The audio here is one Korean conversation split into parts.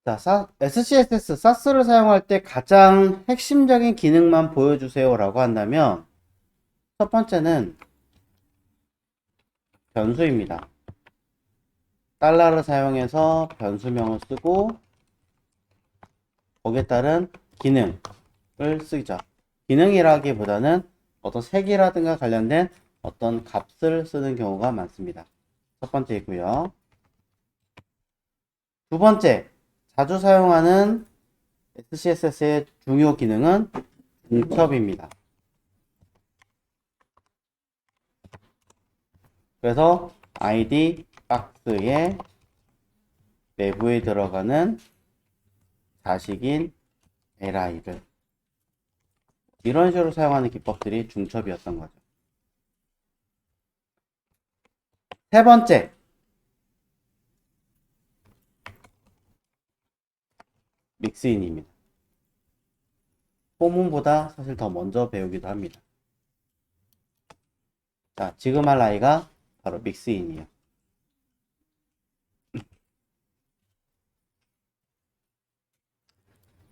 자, SCSS, 사스를 사용할 때 가장 핵심적인 기능만 보여주세요 라고 한다면 첫 번째는 변수입니다. 달러를 사용해서 변수명을 쓰고 거기에 따른 기능을 쓰죠. 기능이라기보다는 어떤 색이라든가 관련된 어떤 값을 쓰는 경우가 많습니다. 첫 번째이고요. 두 번째, 자주 사용하는 SCSS의 중요 기능은 중첩입니다. 그래서 ID 박스의 내부에 들어가는 자식인 li를 이런 식으로 사용하는 기법들이 중첩이었던 거죠. 세 번째, 믹스인입니다. 포문보다 사실 더 먼저 배우기도 합니다. 자, 지금 할 아이가 바로 믹스인이에요.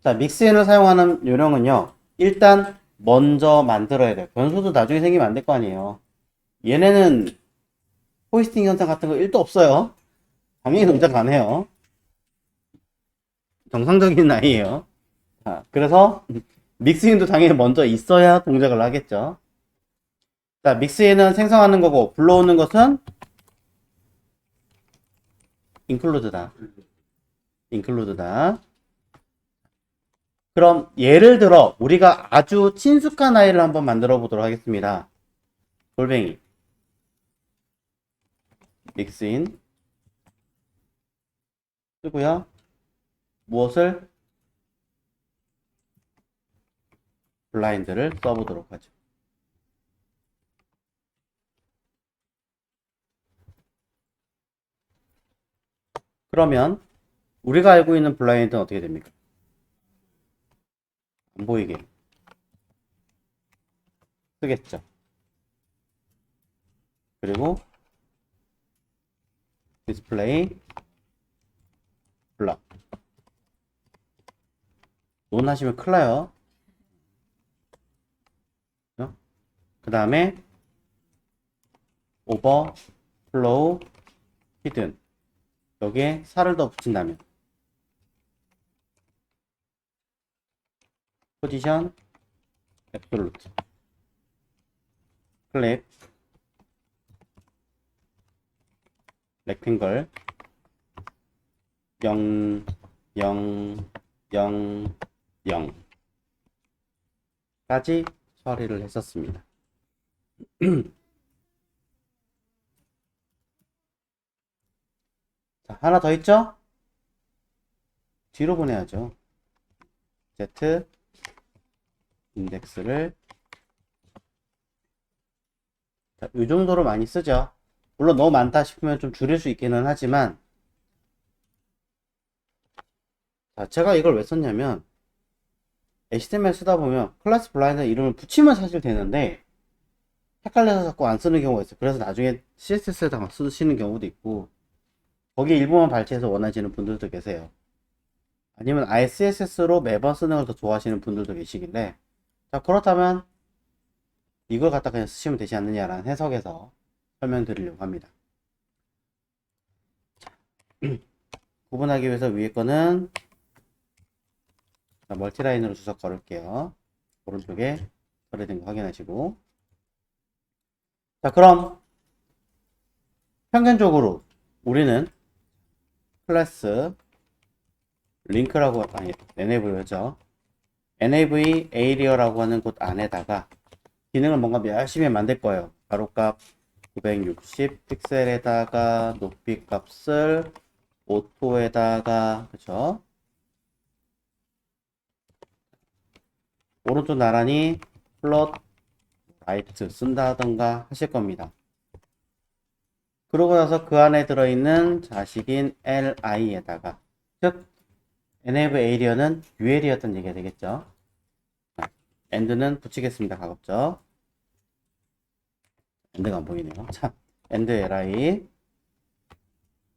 자, 믹스인을 사용하는 요령은요. 일단 먼저 만들어야 돼요. 변수도 나중에 생기면 안 될 거 아니에요. 얘네는 호이스팅 현상 같은 거 1도 없어요. 당연히 동작 안 해요. 정상적인 아이예요. 자, 그래서 믹스인도 당연히 먼저 있어야 동작을 하겠죠. 자, 믹스인은 생성하는 거고 불러오는 것은 include다. include다. 그럼 예를 들어 우리가 아주 친숙한 아이를 한번 만들어 보도록 하겠습니다. 골뱅이 믹스인 쓰고요. 무엇을? 블라인드를 써보도록 하죠. 그러면 우리가 알고 있는 블라인드는 어떻게 됩니까? 안 보이게 쓰겠죠. 그리고 디스플레이 블락 논하시면 큰일 나요. 그 다음에 오버플로우 히든 여기에 살을 더 붙인다면 포지션 앱솔루트 클립 렉탱글 0 0 0 0 까지 처리를 했었습니다. 자, 하나 더 있죠? 뒤로 보내야죠. Z 인덱스를 자, 이 정도로 많이 쓰죠. 물론 너무 많다 싶으면 좀 줄일 수 있기는 하지만 자, 제가 이걸 왜 썼냐면 HTML 쓰다 보면 클래스 블라인드 이름을 붙이면 사실 되는데 헷갈려서 자꾸 안 쓰는 경우가 있어요. 그래서 나중에 CSS에다가 쓰시는 경우도 있고 거기 일부만 발췌해서 원하시는 분들도 계세요. 아니면 아예 CSS로 매번 쓰는 걸 더 좋아하시는 분들도 계시길래 자, 그렇다면 이걸 갖다 그냥 쓰시면 되지 않느냐라는 해석에서 설명드리려고 합니다. 구분하기 위해서 위에 거는 멀티라인으로 주석 걸을게요. 오른쪽에 처리된 거 확인하시고 자, 그럼 평균적으로 우리는 클래스 링크라고 아니 enable죠. enable area라고 하는 곳 안에다가 기능을 뭔가 열심히 만들 거예요. 가로값 960 픽셀에다가 높이 값을 오토에다가 그쵸? 오른쪽 나란히 플롯 라이트 쓴다던가 하실 겁니다. 그러고 나서 그 안에 들어있는 자식인 li에다가 즉 enable area는 UL이었던 얘기가 되겠죠. end는 붙이겠습니다. 가급적 end가 안 보이네요. 자, end li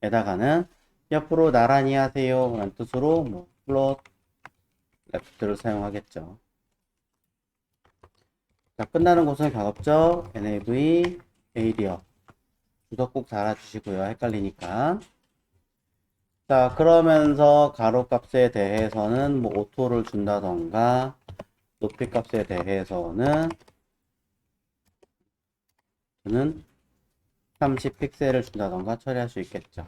에다가는 옆으로 나란히 하세요 라는 뜻으로 뭐 플롯 레프트를 사용하겠죠. 자, 끝나는 곳은 가급적 nav area 주소 꼭 달아주시고요. 헷갈리니까. 자, 그러면서 가로 값에 대해서는 뭐 오토를 준다던가 높이 값에 대해서는 저는 30 픽셀을 준다던가 처리할 수 있겠죠.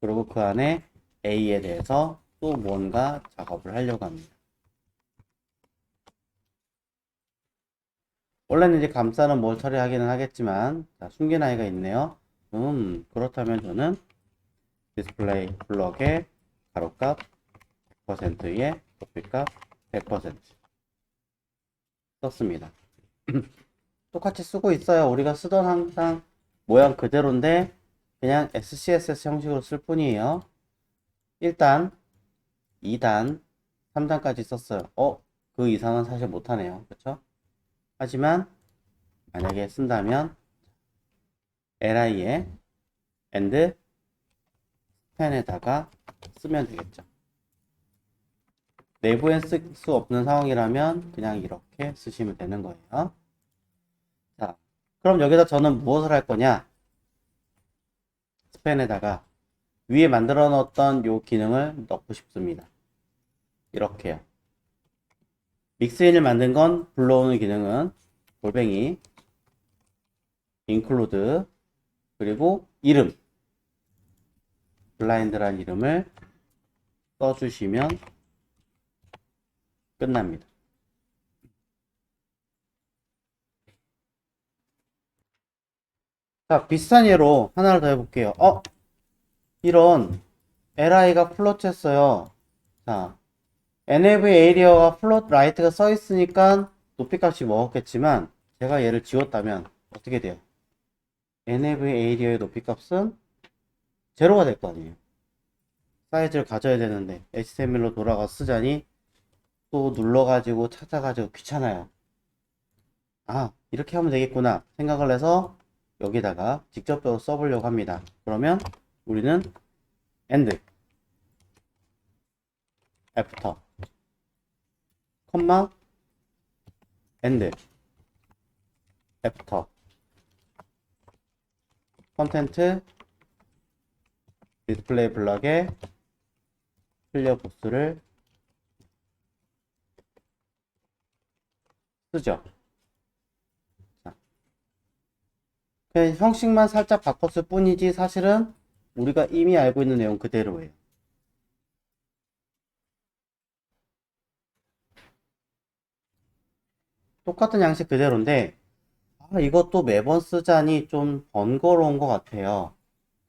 그리고 그 안에 A에 대해서 또 뭔가 작업을 하려고 합니다. 원래는 이제 감싸는 뭘 처리하기는 하겠지만, 자, 숨긴 아이가 있네요. 그렇다면 저는 디스플레이 블럭의 가로값 100%에 높이값 100% 썼습니다. 똑같이 쓰고 있어요. 우리가 쓰던 항상 모양 그대로인데 그냥 SCSS 형식으로 쓸 뿐이에요. 1단, 2단, 3단까지 썼어요. 그 이상은 사실 못하네요. 그쵸? 하지만 만약에 쓴다면 li에 and span에다가 쓰면 되겠죠. 내부엔 쓸 수 없는 상황이라면 그냥 이렇게 쓰시면 되는 거예요. 자, 그럼 여기다 저는 무엇을 할 거냐? 스팬에다가 위에 만들어 놓았던 요 기능을 넣고 싶습니다. 이렇게요. 믹스인을 만든 건 불러오는 기능은 골뱅이 include 그리고 이름 블라인드란 이름을 써주시면 끝납니다. 자, 비슷한 예로 하나를 더 해볼게요. 이런 li가 플롯 했어요. 자, nav area가 플롯 라이트가 써 있으니까 높이 값이 먹었겠지만 제가 얘를 지웠다면 어떻게 돼요? nav area의 높이 값은 제로가 될 거 아니에요. 사이즈를 가져야 되는데 HTML로 돌아가 쓰자니 또 눌러가지고 찾아가지고 귀찮아요. 이렇게 하면 되겠구나 생각을 해서 여기다가 직접적으로 써보려고 합니다. 그러면 우리는 and, after, 콤마, and, after, 컨텐트, 디스플레이 블럭에 클리어 보스를 쓰죠. 자, 그냥 형식만 살짝 바꿨을 뿐이지 사실은 우리가 이미 알고 있는 내용 그대로예요. 똑같은 양식 그대로인데 이것도 매번 쓰자니 좀 번거로운 것 같아요.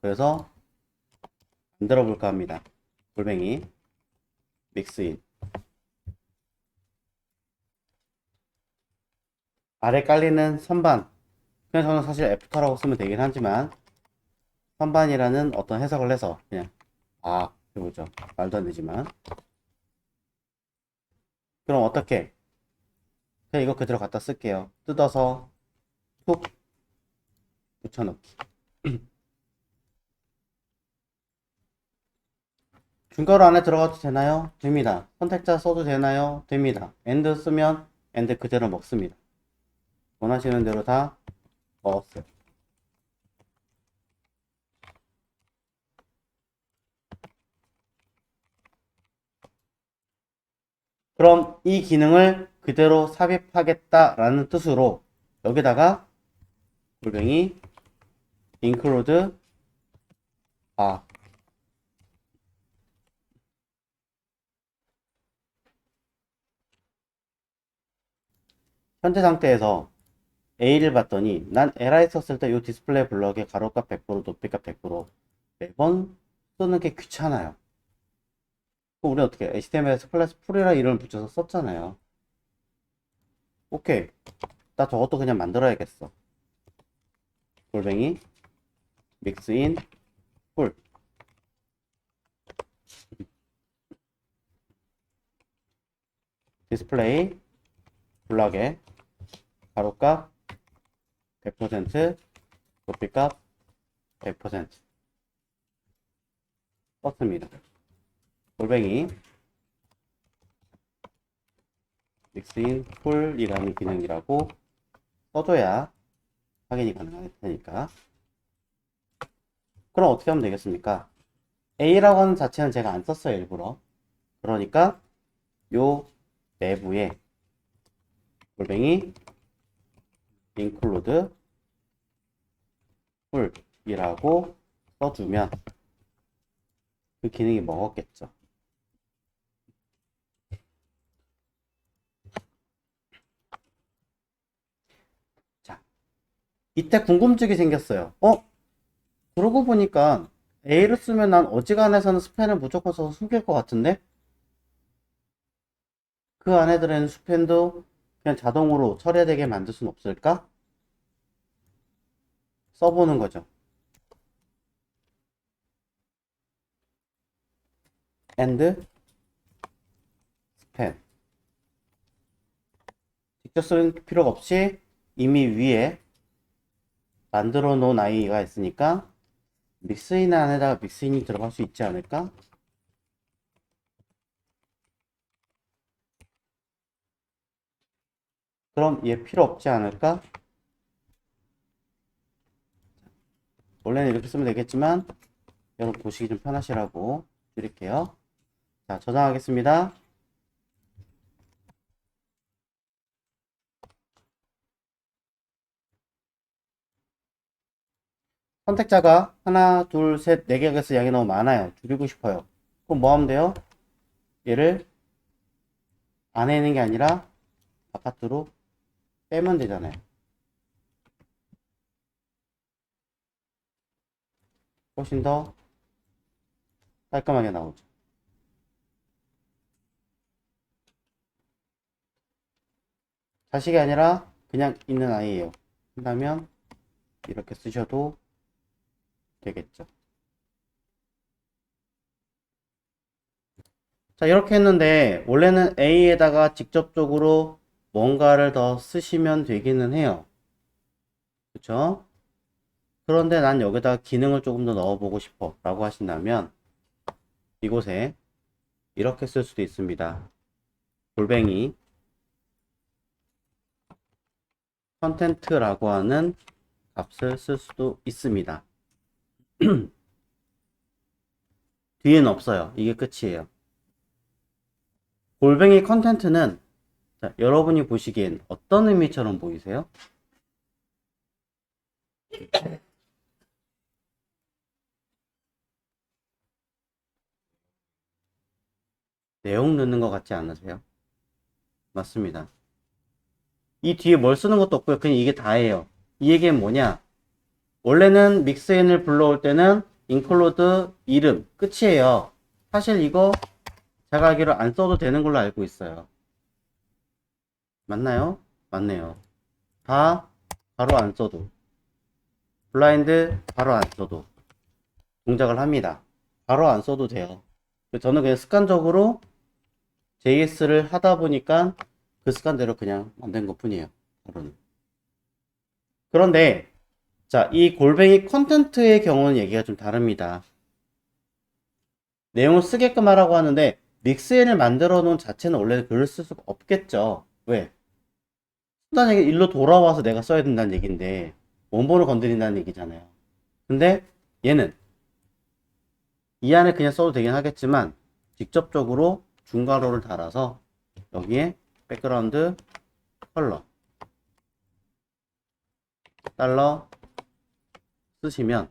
그래서 만들어 볼까 합니다. 골뱅이 믹스인 아래 깔리는 선반 그냥 저는 사실 애프터라고 쓰면 되긴 하지만 선반이라는 어떤 해석을 해서 그냥 해보죠. 말도 안 되지만 그럼 어떻게 그냥 이거 그대로 갖다 쓸게요. 뜯어서 툭 붙여넣기 중괄호 안에 들어가도 되나요? 됩니다. 선택자 써도 되나요? 됩니다. AND 쓰면 AND 그대로 먹습니다. 원하시는 대로 다 먹었어요. 그럼 이 기능을 그대로 삽입하겠다라는 뜻으로 여기다가 골뱅이 include 현재 상태에서 A를 봤더니 난 li 썼을 때 이 디스플레이 블럭의 가로값 100% 높이값 100% 매번 쓰는 게 귀찮아요. 그럼 우리 어떻게 HTML에서 클래스 풀이라 이름을 붙여서 썼잖아요. 오케이. 나 저것도 그냥 만들어야겠어. 골뱅이 믹스인 풀 디스플레이 블럭의 가로값 100% 높이값 100% 썼습니다. 골뱅이 믹스인 풀이라는 기능이라고 써줘야 확인이 가능할 테니까. 그럼 어떻게 하면 되겠습니까? A라고 하는 자체는 제가 안 썼어요, 일부러. 그러니까 요 내부에 골뱅이 include 풀이라고 써주면 그 기능이 먹었겠죠. 자, 이때 궁금증이 생겼어요. 그러고 보니까 A를 쓰면 난 어지간해서는 스팬을 무조건 써서 숨길 것 같은데? 그 안에 들어있는 스팬도 그냥 자동으로 처리되게 만들 수는 없을까? 써보는 거죠. and 스팬. 직접 쓸 필요가 없이 이미 위에 만들어 놓은 아이가 있으니까 믹스인 안에다가 믹스인이 들어갈 수 있지 않을까? 그럼 얘 필요 없지 않을까? 원래는 이렇게 쓰면 되겠지만 여러분 보시기 좀 편하시라고 드릴게요. 자, 저장하겠습니다. 선택자가 하나, 둘, 셋, 네 개가 있어 양이 너무 많아요. 줄이고 싶어요. 그럼 뭐 하면 돼요? 얘를 안에 있는 게 아니라 바깥으로 빼면 되잖아요. 훨씬 더 깔끔하게 나오죠. 자식이 아니라 그냥 있는 아이예요. 한다면 이렇게 쓰셔도 되겠죠. 자, 이렇게 했는데 원래는 A에다가 직접적으로 뭔가를 더 쓰시면 되기는 해요. 그쵸? 그런데 난 여기다가 기능을 조금 더 넣어보고 싶어 라고 하신다면 이곳에 이렇게 쓸 수도 있습니다. 골뱅이 컨텐트라고 하는 값을 쓸 수도 있습니다. 뒤에는 없어요. 이게 끝이에요. 골뱅이 컨텐트는 자, 여러분이 보시기엔 어떤 의미처럼 보이세요? 내용 넣는 것 같지 않으세요? 맞습니다. 이 뒤에 뭘 쓰는 것도 없고요. 그냥 이게 다예요. 이 얘기는 뭐냐? 원래는 믹스인을 불러올 때는 include 이름 끝이에요. 사실 이거 제가 알기로 안 써도 되는 걸로 알고 있어요. 맞나요? 맞네요. 다 바로 안 써도 블라인드 바로 안 써도 동작을 합니다. 바로 안 써도 돼요. 저는 그냥 습관적으로 JS를 하다 보니까 그 습관대로 그냥 만든 것 뿐이에요. 바로는. 그런데 자, 이 골뱅이 컨텐트의 경우는 얘기가 좀 다릅니다. 내용을 쓰게끔 하라고 하는데 믹스인을 만들어 놓은 자체는 원래 글을 쓸 수가 없겠죠. 왜? 쓴다는 얘기 일로 돌아와서 내가 써야 된다는 얘기인데 원본을 건드린다는 얘기잖아요. 근데 얘는 이 안에 그냥 써도 되긴 하겠지만 직접적으로 중괄호를 달아서 여기에 백그라운드 컬러 달러 쓰시면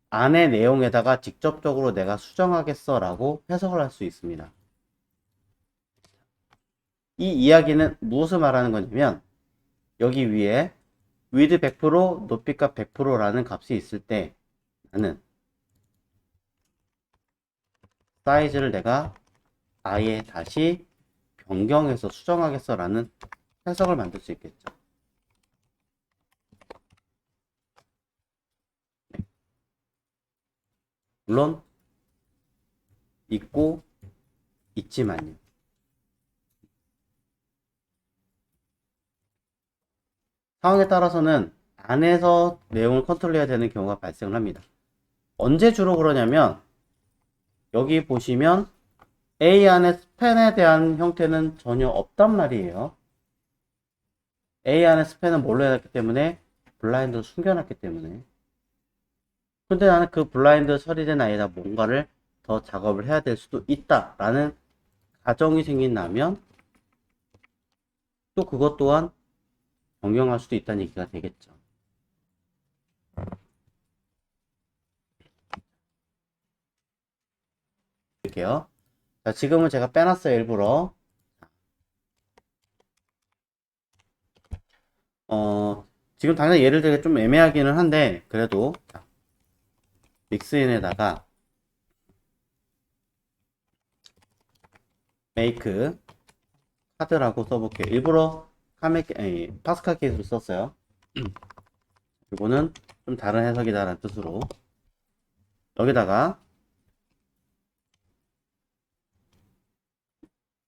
안에 내용에다가 직접적으로 내가 수정하겠어 라고 해석을 할 수 있습니다. 이 이야기는 무엇을 말하는 거냐면 여기 위에 width 100%, 높이값 100%라는 값이 있을 때 나는 사이즈를 내가 아예 다시 변경해서 수정하겠어 라는 해석을 만들 수 있겠죠. 네. 물론 있고 있지만요. 상황에 따라서는 안에서 내용을 컨트롤해야 되는 경우가 발생을 합니다. 언제 주로 그러냐면 여기 보시면 A 안에 스팬에 대한 형태는 전혀 없단 말이에요. A 안에 스팬은 뭘로 해놨기 때문에 블라인드로 숨겨놨기 때문에. 근데 나는 그 블라인드 처리된 아이에다 뭔가를 더 작업을 해야 될 수도 있다 라는 가정이 생긴다면 또 그것 또한 변경할 수도 있다는 얘기가 되겠죠. 볼게요. 자, 지금은 제가 빼놨어요, 일부러. 지금 당장 예를 들게 좀 애매하기는 한데, 그래도, 자, 믹스인에다가, 메이크, 카드라고 써볼게요. 일부러 파스칼 케이스를 썼어요. 이거는 좀 다른 해석이다라는 뜻으로. 여기다가,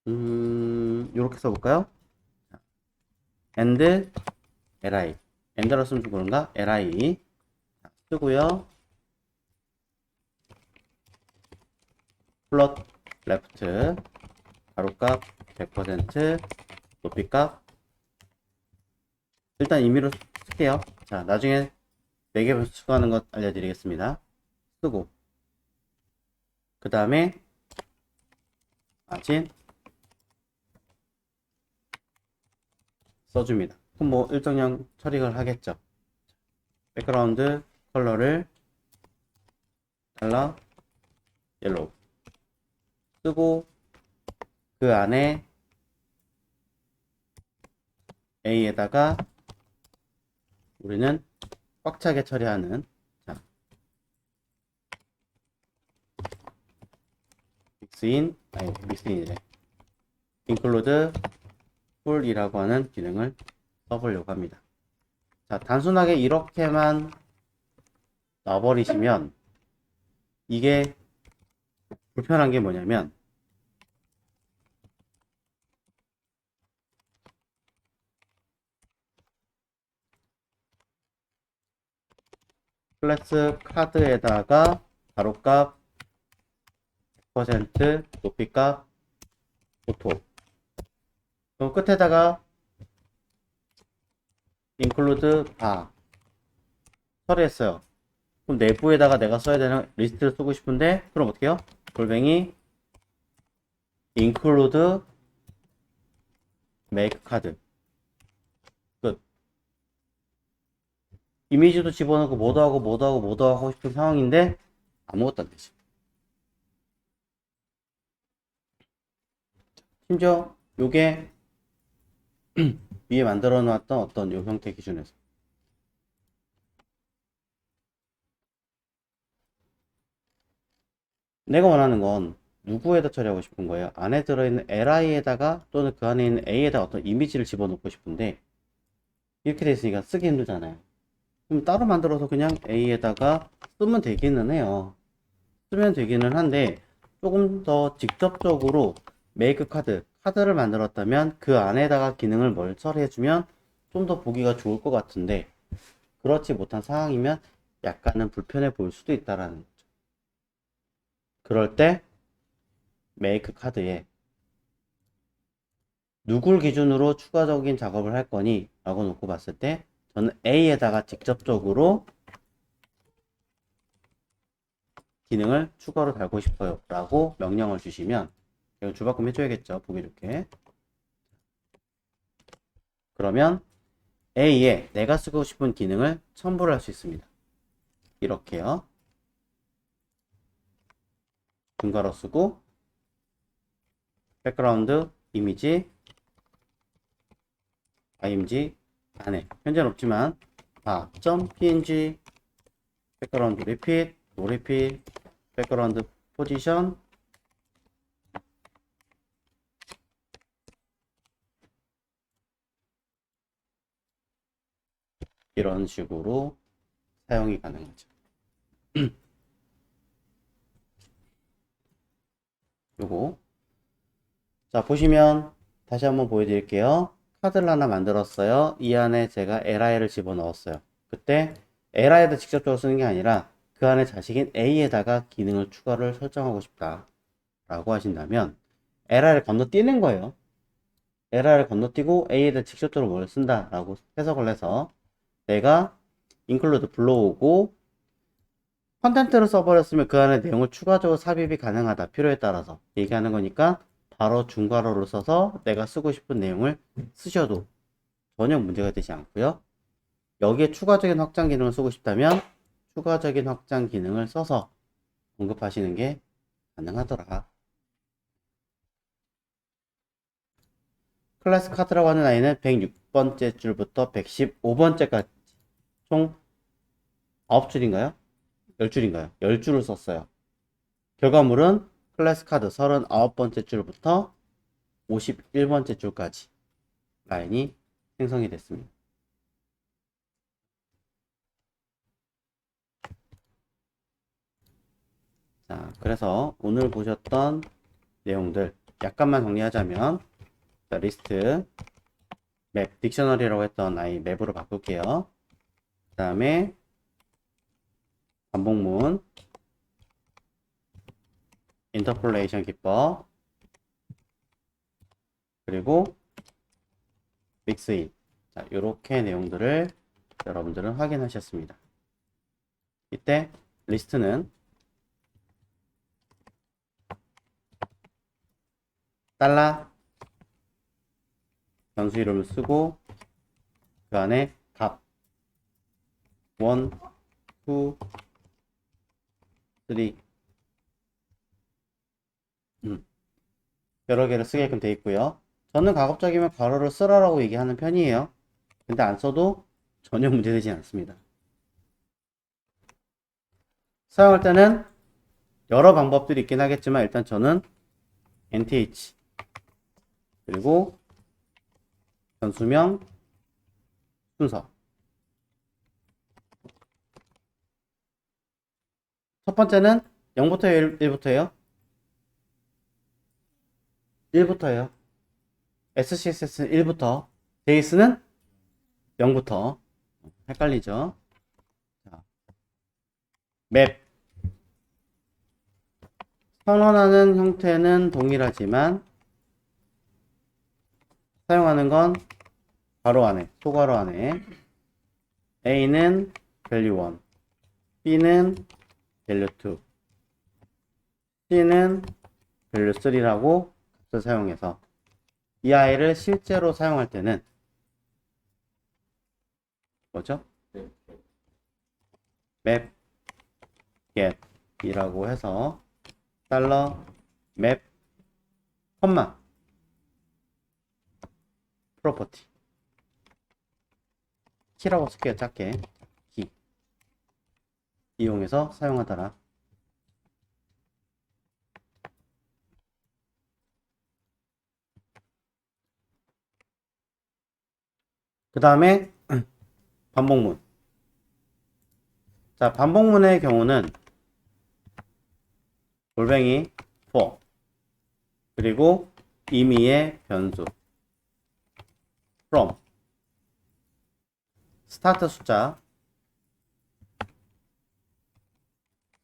요렇게 써볼까요? and li. 엔드로 쓰면 좀 그런가? li. 쓰고요. 플롯 레프트 가로값 100% 높이값 일단 임의로 쓸게요. 자, 나중에 4개 변수 추가하는 것 알려드리겠습니다. 쓰고 그 다음에 마진 써줍니다. 그럼 뭐 일정량 처리를 하겠죠. 백그라운드 컬러를 달러 옐로우 쓰고 그 안에 A에다가 우리는 꽉 차게 처리하는 자, 믹스인이래 include full이라고 하는 기능을 써보려고 합니다. 자, 단순하게 이렇게만 놔버리시면 이게 불편한 게 뭐냐면 클래스 카드에다가 가로값 100% 높이값 오토 그럼 끝에다가 include bar 처리했어요. 그럼 내부에다가 내가 써야 되는 리스트를 쓰고 싶은데 그럼 어떻게 해요? 골뱅이 include make card 끝. 이미지도 집어넣고 뭐도 하고 싶은 상황인데 아무것도 안 되지. 심지어 요게 위에 만들어 놨던 어떤 요 형태 기준에서 내가 원하는 건 누구에다 처리하고 싶은 거예요? 안에 들어있는 li에다가 또는 그 안에 있는 a에다 어떤 이미지를 집어넣고 싶은데 이렇게 돼 있으니까 쓰기 힘들잖아요. 그럼 따로 만들어서 그냥 a에다가 쓰면 되기는 해요. 쓰면 되기는 한데 조금 더 직접적으로 메이크 카드를 만들었다면 그 안에다가 기능을 뭘 처리해주면 좀 더 보기가 좋을 것 같은데 그렇지 못한 상황이면 약간은 불편해 보일 수도 있다라는 거죠. 그럴 때 메이크 카드에 누굴 기준으로 추가적인 작업을 할 거니? 라고 놓고 봤을 때 저는 A에다가 직접적으로 기능을 추가로 달고 싶어요 라고 명령을 주시면 이걸 주바꿈 해줘야겠죠. 보기 좋게. 그러면 A에 내가 쓰고 싶은 기능을 첨부를 할 수 있습니다. 이렇게요. 중괄호 쓰고 백그라운드 이미지 img 안에 현재는 없지만 png 백그라운드 리핏 노 리핏 백그라운드 포지션 이런 식으로 사용이 가능하죠. 요거 자 보시면 다시 한번 보여드릴게요. 카드를 하나 만들었어요. 이 안에 제가 li를 집어넣었어요. 그때 li에다 직접적으로 쓰는 게 아니라 그 안에 자식인 A에다가 기능을 추가를 설정하고 싶다 라고 하신다면 LR을 건너뛰는 거예요. LR을 건너뛰고 A에다 직접적으로 뭘 쓴다 라고 해석을 해서 내가 include 불러오고 컨텐트를 써버렸으면 그 안에 내용을 추가적으로 삽입이 가능하다. 필요에 따라서 얘기하는 거니까 바로 중괄호를 써서 내가 쓰고 싶은 내용을 쓰셔도 전혀 문제가 되지 않고요. 여기에 추가적인 확장 기능을 쓰고 싶다면 추가적인 확장 기능을 써서 언급하시는 게 가능하더라. 클래스 카드라고 하는 아이는 106번째 줄부터 115번째까지 총 9줄인가요? 10줄인가요? 10줄을 썼어요. 결과물은 클래스 카드 39번째 줄부터 51번째 줄까지 라인이 생성이 됐습니다. 자, 그래서 오늘 보셨던 내용들 약간만 정리하자면 자, 리스트, 맵, 딕셔너리라고 했던 아이 맵으로 바꿀게요. 그 다음에 반복문, 인터폴레이션 기법, 그리고 믹스인. 자, 요렇게 내용들을 여러분들은 확인하셨습니다. 이때 리스트는 달러 변수 이름을 쓰고 그 안에 값 1, 2, 3 여러 개를 쓰게끔 되어 있고요. 저는 가급적이면 괄호를 쓰라라고 얘기하는 편이에요. 근데 안 써도 전혀 문제되지 않습니다. 사용할 때는 여러 방법들이 있긴 하겠지만 일단 저는 nth 그리고 변수명 순서 첫 번째는 0부터 1부터예요. 1부터예요. SCSS는 1부터, 베이스는 0부터. 헷갈리죠? 자, 맵. 선언하는 형태는 동일하지만 사용하는 건 괄호 안에, 소괄호 안에 A는 value 1, B는 value 2, C는 value 3라고 값을 사용해서 이 아이를 실제로 사용할 때는 뭐죠? map get 이라고 해서 달러 map 컴마 프로퍼티 키라고 쓸게요. 작게 키 이용해서 사용하더라. 그 다음에 반복문. 자, 반복문의 경우는 골뱅이 for 그리고 임의의 변수 from 스타트 숫자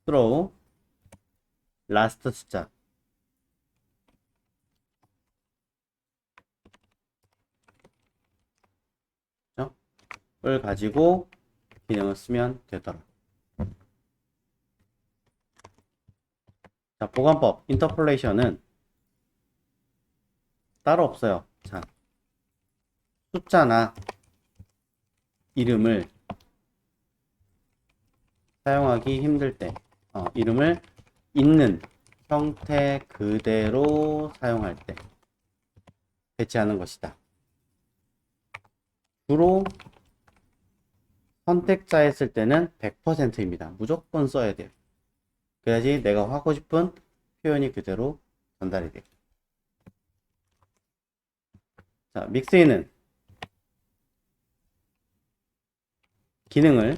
throw last 숫자 을 가지고 기능을 쓰면 되더라. 자, 보관법 인터폴레이션은 따로 없어요. 자, 숫자나 이름을 사용하기 힘들 때 이름을 있는 형태 그대로 사용할 때 배치하는 것이다. 주로 선택자에 쓸 때는 100%입니다. 무조건 써야 돼요. 그래야지 내가 하고 싶은 표현이 그대로 전달이 돼요. 자, 믹스인은 기능을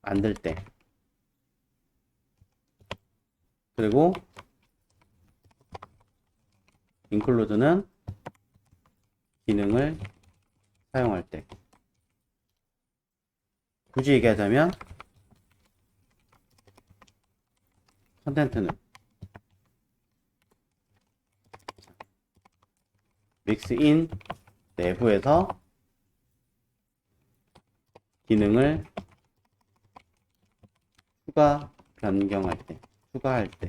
만들 때 그리고 include는 기능을 사용할 때 굳이 얘기하자면 컨텐트는 믹스인 내부에서 기능을 변경할 때, 추가할 때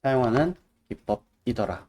사용하는 기법이더라.